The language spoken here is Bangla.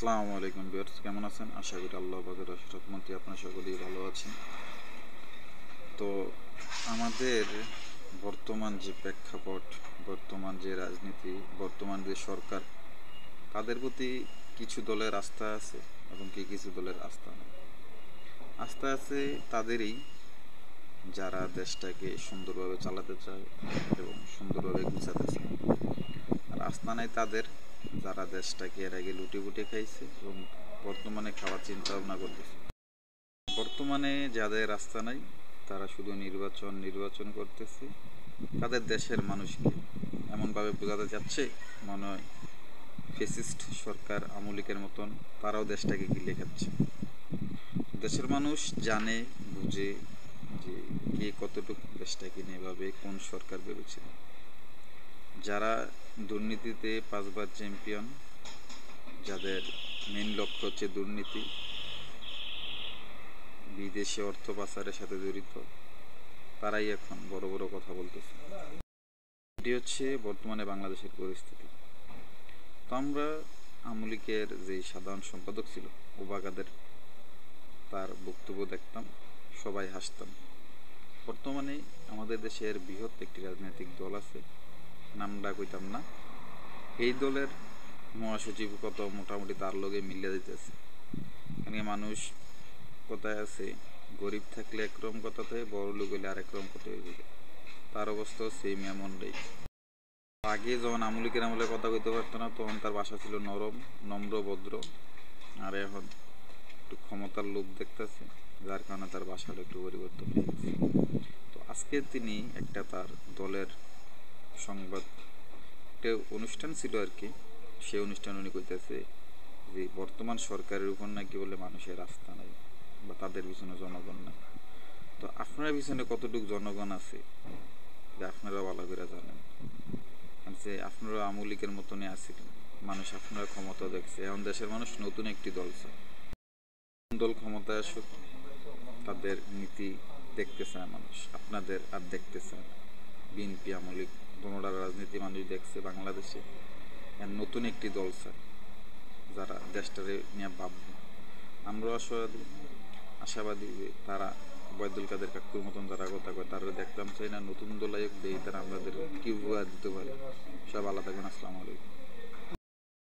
আসসালামু আলাইকুম ভিউয়ার্স, কেমন আছেন? আশা করি আল্লাহ পাকের অশেষ রহমতে আপনারা সকলেই ভালো আছেন। তো আমাদের বর্তমান যে প্রেক্ষাপট, বর্তমান যে রাজনীতি, বর্তমান যে সরকার, তাদের প্রতি কিছু দলের আস্থা আছে এবং কিছু দলের আস্থা নেই। আস্থা আছে তাদেরই যারা দেশটাকে সুন্দরভাবে চালাতে চায় এবং সুন্দরভাবে গুছাতে চায়। আর আস্থা নেই তাদের যারা দেশটাকে এর আগে লুটে খাইছে এবং বর্তমানে খাওয়ার চিন্তা ভাবনা করতেছে। বর্তমানে যাদের রাস্তা নাই তারা শুধু নির্বাচন করতেছে তাদের দেশের মানুষকে, এমনভাবে বোঝাতে চাচ্ছে মনে হয় ফেসিস্ট সরকার আমলিকের মতন তারাও দেশটাকে গিলে খাচ্ছে। দেশের মানুষ জানে, বুঝে যে কে কতটুকু দেশটাকে নেভাবে, কোন সরকার ভেবেছিল। যারা দুর্নীতিতে 5বার চ্যাম্পিয়ন, যাদের মেন লক্ষ্য হচ্ছে দুর্নীতি, বিদেশে অর্থ পাচারের সাথে জড়িত, তারাই এখন বড় বড় কথা বলতেছে। এটি হচ্ছে বর্তমানে বাংলাদেশের পরিস্থিতি। তো আমরা আমলিকের যে সাধারণ সম্পাদক ছিল ওবাগাদের তার বক্তব্য দেখতাম, সবাই হাসতাম। বর্তমানে আমাদের দেশের বৃহৎ একটি রাজনৈতিক দল আছে, নামটা কইতাম না। এই দলের মহাসচিব কত মোটামুটি তার লগে মিলিয়ে দিতেছে। এখানে মানুষ কথায় আছে, গরিব থাকলে একরকম কথা থাকে, বড় লোক হইলে আরেক রকম কথা হয়ে যাবে। তার অবস্থাও সেম এমনটাই। আগে যখন আমলিকের আমলে কথা কইতে পারতো না, তখন তার ভাষা ছিল নরম, নম্র, ভদ্র। আর এখন একটু ক্ষমতার লোভ দেখতেছে, যার কারণে তার ভাষাটা একটু পরিবর্তন হয়ে গেছে। তো আজকে তিনি একটা তার দলের সংবাদ, একটা অনুষ্ঠান ছিল আর কি, সেই অনুষ্ঠান উনি কইতেছে যে বর্তমান সরকারের উপর নাকি বলে মানুষের আস্থা নাই বা তাদের পিছনে জনগণ নাই। তো আপনার পিছনে কতটুকু জনগণ আছে যে আপনারা ভালো করে জানেন। যে আপনারা আমলিকের মতনই আছিলেন, মানুষ আপনারা ক্ষমতা দেখছে, এখন দেশের মানুষ নতুন একটি দল চায়। দল ক্ষমতায় আসুক, তাদের নীতি দেখতে চায় মানুষ, আপনাদের আর দেখতে চায় না। বিএনপি আমলিক দোনোটার রাজনীতি মানুষ দেখছে বাংলাদেশে, নতুন একটি দল চায় যারা দেশটারে নিয়ে ভাববে। আমরাও আশাবাদী যে তারা ওবায়দুল কাদের কাকুর মতন যারা কথা কয় তারা দেখতাম চাই না, নতুন দল আয়োগ দেই তারা আমাদের কি উপহার দিতে পারে। সব আলাদা থাকবেন। আসসালামু আলাইকুম।